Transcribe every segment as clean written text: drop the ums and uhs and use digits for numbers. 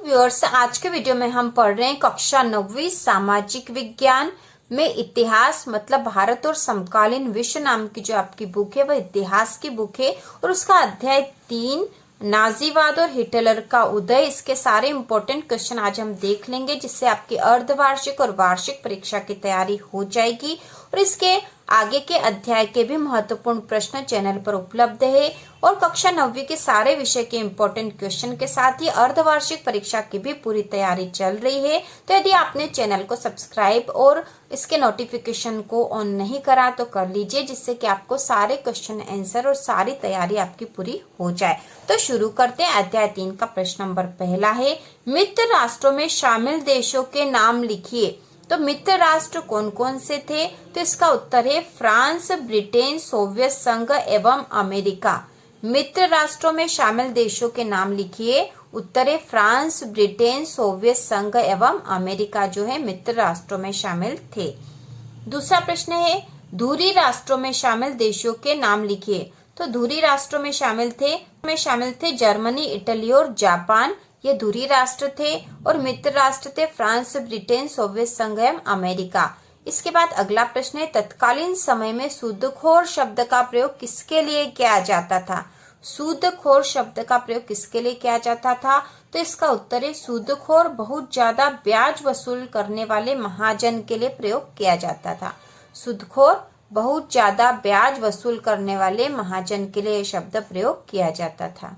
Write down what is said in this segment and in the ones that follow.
Viewers, आज के video में हम पढ़ रहे हैं कक्षा 9वीं सामाजिक विज्ञान में इतिहास मतलब भारत और समकालीन विश्व नाम की जो आपकी बुक है वह इतिहास की बुक है और उसका अध्याय 3 नाजीवाद और हिटलर का उदय। इसके सारे इंपॉर्टेंट क्वेश्चन आज हम देख लेंगे जिससे आपकी अर्धवार्षिक और वार्षिक परीक्षा की तैयारी हो जाएगी। और इसके आगे के अध्याय के भी महत्वपूर्ण प्रश्न चैनल पर उपलब्ध है और कक्षा 9वीं के सारे विषय के इंपॉर्टेंट क्वेश्चन के साथ ही अर्धवार्षिक परीक्षा की भी पूरी तैयारी चल रही है। तो यदि आपने चैनल को सब्सक्राइब और इसके नोटिफिकेशन को ऑन नहीं करा तो कर लीजिए, जिससे कि आपको सारे क्वेश्चन आंसर और सारी तैयारी आपकी पूरी हो जाए। तो शुरू करते हैं। अध्याय 3 का प्रश्न नंबर पहला है, मित्र राष्ट्रों में शामिल देशों के नाम लिखिए। तो मित्र राष्ट्र कौन कौन से थे? तो इसका उत्तर है फ्रांस, ब्रिटेन, सोवियत संघ एवं अमेरिका। मित्र राष्ट्रों में शामिल देशों के नाम लिखिए। उत्तर है फ्रांस, ब्रिटेन, सोवियत संघ एवं अमेरिका जो है मित्र राष्ट्रों में शामिल थे। दूसरा प्रश्न है, धुरी राष्ट्रों में शामिल देशों के नाम लिखिए। तो धुरी राष्ट्रों में शामिल थे जर्मनी, इटली और जापान। ये धुरी राष्ट्र थे और मित्र राष्ट्र थे फ्रांस, ब्रिटेन, सोवियत संघ एवं अमेरिका। इसके बाद अगला प्रश्न है, तत्कालीन समय में सूदखोर शब्द का प्रयोग किसके लिए किया जाता था? सूदखोर शब्द का प्रयोग किसके लिए किया जाता था? तो इसका उत्तर है सूदखोर बहुत ज्यादा ब्याज वसूल करने वाले महाजन के लिए प्रयोग किया जाता था। सूदखोर बहुत ज्यादा ब्याज वसूल करने वाले महाजन के लिए शब्द प्रयोग किया जाता था।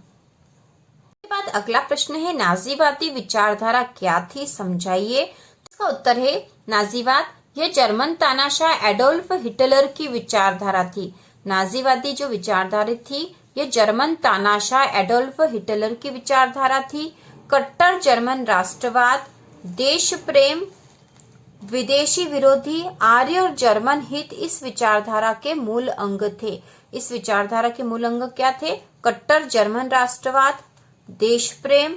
बाद अगला प्रश्न है, नाजीवादी विचारधारा क्या थी, समझाइए। इसका उत्तर है नाजीवाद यह जर्मन तानाशाह एडोल्फ हिटलर की विचारधारा थी। नाजीवादी जो विचारधारा थी यह जर्मन तानाशाह एडोल्फ हिटलर की विचारधारा थी। कट्टर जर्मन राष्ट्रवाद, देश प्रेम, विदेशी विरोधी, आर्य और जर्मन हित इस विचारधारा के मूल अंग थे। इस विचारधारा के मूल अंग क्या थे? कट्टर जर्मन राष्ट्रवाद, देश प्रेम,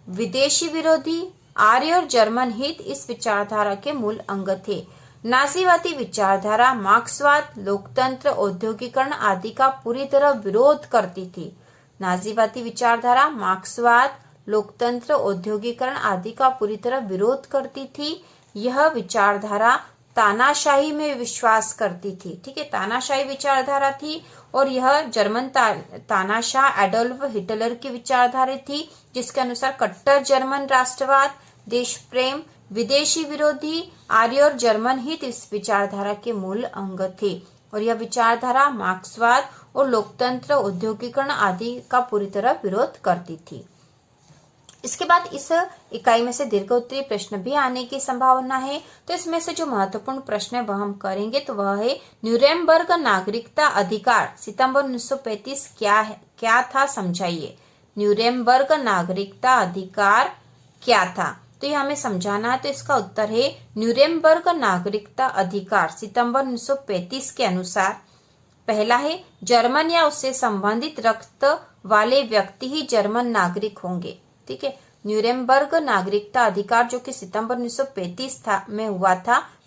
विदेशी विरोधी, आर्य और जर्मन हित इस विचारधारा के मूल अंग थे। नाजीवादी विचारधारा मार्क्सवाद, लोकतंत्र, औद्योगिकरण आदि का पूरी तरह विरोध करती थी। नाजीवादी विचारधारा मार्क्सवाद, लोकतंत्र, औद्योगिकरण आदि का पूरी तरह विरोध करती थी। यह विचारधारा तानाशाही में विश्वास करती थी। ठीक है, तानाशाही विचारधारा थी और यह जर्मन तानाशाह एडोल्फ हिटलर की विचारधारा थी, जिसके अनुसार कट्टर जर्मन राष्ट्रवाद, देश प्रेम, विदेशी विरोधी, आर्य और जर्मन हित इस विचारधारा के मूल अंग थे। और यह विचारधारा मार्क्सवाद और लोकतंत्र, औद्योगिकरण आदि का पूरी तरह विरोध करती थी। इसके बाद इस इकाई में से दीर्घोत्तरीय प्रश्न भी आने की संभावना है। तो इसमें से जो महत्वपूर्ण प्रश्न है वह हम करेंगे। तो वह है, न्यूरेमबर्ग नागरिकता अधिकार सितंबर 1935 क्या था, समझाइए। न्यूरेमबर्ग नागरिकता अधिकार क्या था? तो यह हमें समझाना है। तो इसका उत्तर है न्यूरेमबर्ग नागरिकता अधिकार सितंबर 1935 के अनुसार पहला है, जर्मन या उससे संबंधित रक्त वाले व्यक्ति ही जर्मन नागरिक होंगे। ठीक है, न्यूरेमबर्ग नागरिकता अधिकार जो कि सितंबर 1935 में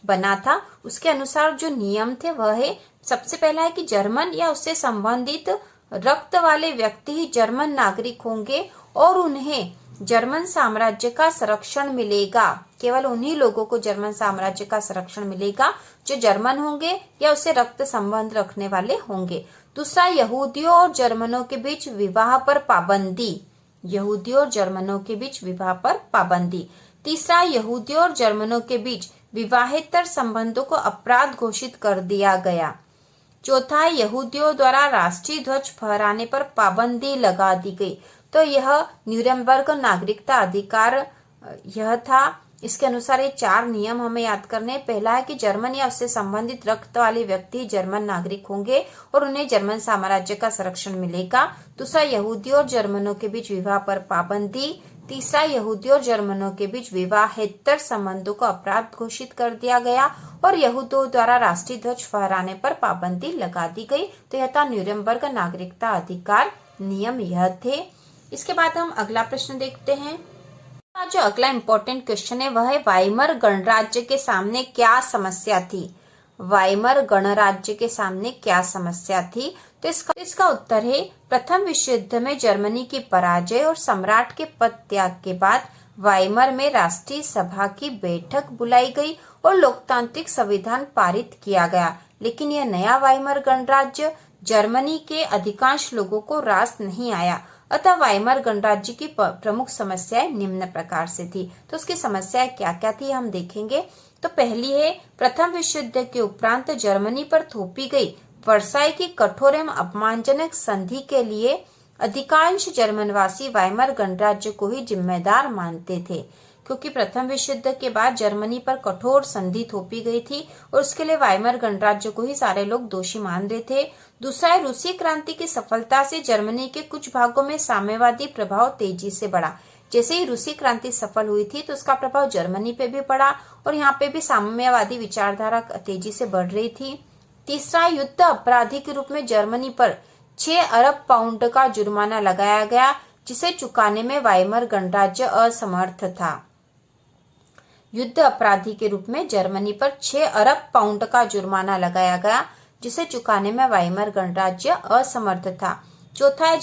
बना था, उसके अनुसार जो नियम थे वह है, सबसे पहला है कि जर्मन या उससे संबंधित रक्त वाले व्यक्ति ही जर्मन नागरिक होंगे और उन्हें जर्मन साम्राज्य का संरक्षण मिलेगा। केवल उन्हीं लोगों को जर्मन साम्राज्य का संरक्षण मिलेगा जो जर्मन होंगे या उससे रक्त संबंध रखने वाले होंगे। दूसरा, यहूदियों और जर्मनों के बीच विवाह पर पाबंदी। यहूदियों और जर्मनों के बीच विवाह पर पाबंदी। तीसरा, यहूदियों और जर्मनों के बीच विवाहेतर संबंधों को अपराध घोषित कर दिया गया। चौथा, यहूदियों द्वारा राष्ट्रीय ध्वज फहराने पर पाबंदी लगा दी गई। तो यह न्यूरेमबर्ग नागरिकता अधिकार यह था। इसके अनुसार ये 4 नियम हमें याद करने। पहला है कि जर्मन या उससे संबंधित रक्त वाले व्यक्ति जर्मन नागरिक होंगे और उन्हें जर्मन साम्राज्य का संरक्षण मिलेगा। दूसरा, यहूदियों और जर्मनों के बीच विवाह पर पाबंदी। तीसरा, यहूदियों और जर्मनों के बीच विवाहेतर संबंधों को अपराध घोषित कर दिया गया और यहूदियों द्वारा राष्ट्रीय ध्वज फहराने पर पाबंदी लगा दी गई। तो यह था न्यूरेमबर्ग नागरिकता अधिकार नियम, यह थे। इसके बाद हम अगला प्रश्न देखते हैं। जो अगला इम्पोर्टेंट क्वेश्चन है वह है, वाइमर गणराज्य के सामने क्या समस्या थी? वाइमर गणराज्य के सामने क्या समस्या थी? तो इसका उत्तर है, प्रथम विश्व युद्ध में जर्मनी की पराजय और सम्राट के पद त्याग के बाद वाइमर में राष्ट्रीय सभा की बैठक बुलाई गई और लोकतांत्रिक संविधान पारित किया गया। लेकिन यह नया वाइमर गणराज्य जर्मनी के अधिकांश लोगों को रास नहीं आया। अतः वाइमर गणराज्य की प्रमुख समस्याएं निम्न प्रकार से थी। तो उसकी समस्याएं क्या क्या थी हम देखेंगे। तो पहली है, प्रथम विश्व युद्ध के उपरांत जर्मनी पर थोपी गई वर्साई की कठोर एवं अपमानजनक संधि के लिए अधिकांश जर्मनवासी वाइमर गणराज्य को ही जिम्मेदार मानते थे, क्योंकि प्रथम विश्व युद्ध के बाद जर्मनी पर कठोर संधि थोपी गई थी और उसके लिए वाइमर गणराज्य को ही सारे लोग दोषी मान रहे थे। दूसरा है, रूसी क्रांति की सफलता से जर्मनी के कुछ भागों में साम्यवादी प्रभाव तेजी से बढ़ा। जैसे ही रूसी क्रांति सफल हुई थी तो उसका प्रभाव जर्मनी पे भी पड़ा और यहाँ पे भी साम्यवादी विचारधारा तेजी से बढ़ रही थी। तीसरा, युद्ध अपराधी के रूप में जर्मनी पर 6 अरब पाउंड का जुर्माना लगाया गया, जिसे चुकाने में वाइमर गणराज्य असमर्थ था। युद्ध अपराधी के रूप में जर्मनी पर 6 अरब पाउंड का जुर्माना लगाया गया, जिसे चुकाने में वाइमर गणराज्य असमर्थ था। चौथा है,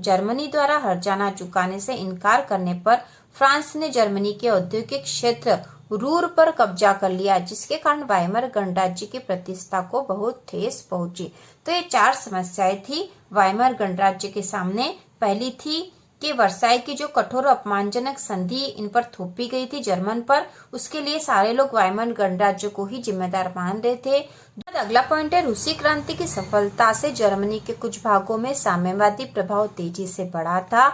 जर्मनी द्वारा हर्जाना चुकाने से इनकार करने पर फ्रांस ने जर्मनी के औद्योगिक क्षेत्र रूर पर कब्जा कर लिया, जिसके कारण वाइमर गणराज्य की प्रतिष्ठा को बहुत ठेस पहुंची। तो ये 4 समस्याएं थी वाइमर गणराज्य के सामने। पहली थी कि वर्साई की जो कठोर अपमानजनक संधि इन पर थोपी गई थी जर्मन पर, उसके लिए सारे लोग वाइमर गणराज्य को ही जिम्मेदार मान रहे थे। अगला पॉइंट है, रूसी क्रांति की सफलता से जर्मनी के कुछ भागों में साम्यवादी प्रभाव तेजी से बढ़ा था।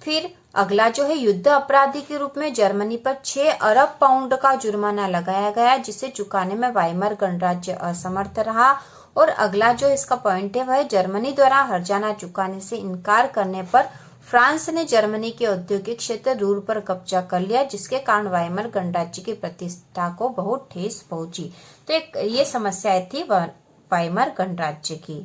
फिर अगला जो है, युद्ध अपराधी के रूप में जर्मनी पर 6 अरब पाउंड का जुर्माना लगाया गया, जिसे चुकाने में वाइमर गणराज्य असमर्थ रहा। और अगला जो इसका पॉइंट है वह है, जर्मनी द्वारा हर्जाना चुकाने से इनकार करने पर फ्रांस ने जर्मनी के औद्योगिक क्षेत्र रूर पर कब्जा कर लिया, जिसके कारण वाइमर गणराज्य की प्रतिष्ठा को बहुत ठेस पहुंची। तो ये समस्याएं थी वाइमर गणराज्य की।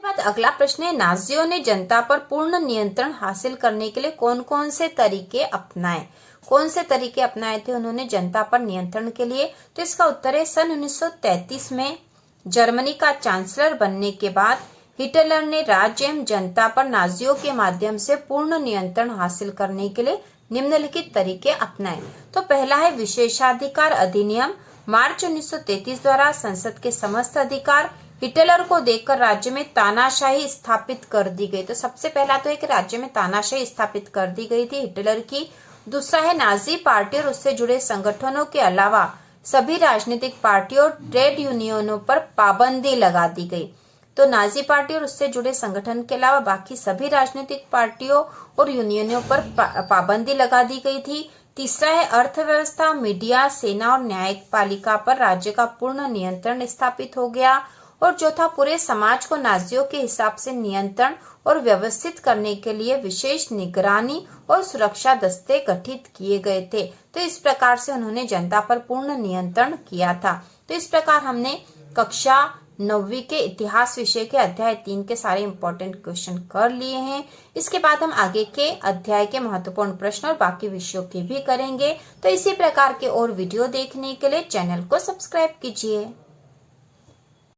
बाद अगला प्रश्न है, नाजियों ने जनता पर पूर्ण नियंत्रण हासिल करने के लिए कौन कौन से तरीके अपनाए? कौन से तरीके अपनाए थे उन्होंने जनता पर नियंत्रण के लिए? तो इसका उत्तर है, सन 1933 में जर्मनी का चांसलर बनने के बाद हिटलर ने राज्य एवं जनता पर नाजियों के माध्यम से पूर्ण नियंत्रण हासिल करने के लिए निम्नलिखित तरीके अपनाए। तो पहला है विशेषाधिकार अधिनियम। मार्च 1933 द्वारा संसद के समस्त अधिकार हिटलर को देकर राज्य में तानाशाही स्थापित कर दी गई। तो सबसे पहला तो एक राज्य में तानाशाही स्थापित कर दी गई थी हिटलर की। दूसरा है, नाजी पार्टी और उससे जुड़े संगठनों के अलावा सभी राजनीतिक पार्टियों और ट्रेड यूनियनों पर पाबंदी लगा दी गई। तो नाजी पार्टी और उससे जुड़े संगठन के अलावा बाकी सभी राजनीतिक पार्टियों और यूनियनों पर पाबंदी लगा दी गई थी। तीसरा है, अर्थव्यवस्था, मीडिया, सेना और न्यायपालिका पर राज्य का पूर्ण नियंत्रण स्थापित हो गया। और चौथा, पूरे समाज को नाजियों के हिसाब से नियंत्रण और व्यवस्थित करने के लिए विशेष निगरानी और सुरक्षा दस्ते गठित किए गए थे। तो इस प्रकार से उन्होंने जनता पर पूर्ण नियंत्रण किया था। तो इस प्रकार हमने कक्षा 9वीं के इतिहास विषय के अध्याय 3 के सारे इंपॉर्टेंट क्वेश्चन कर लिए हैं। इसके बाद हम आगे के अध्याय के महत्वपूर्ण प्रश्न और बाकी विषयों के भी करेंगे। तो इसी प्रकार के और वीडियो देखने के लिए चैनल को सब्सक्राइब कीजिए।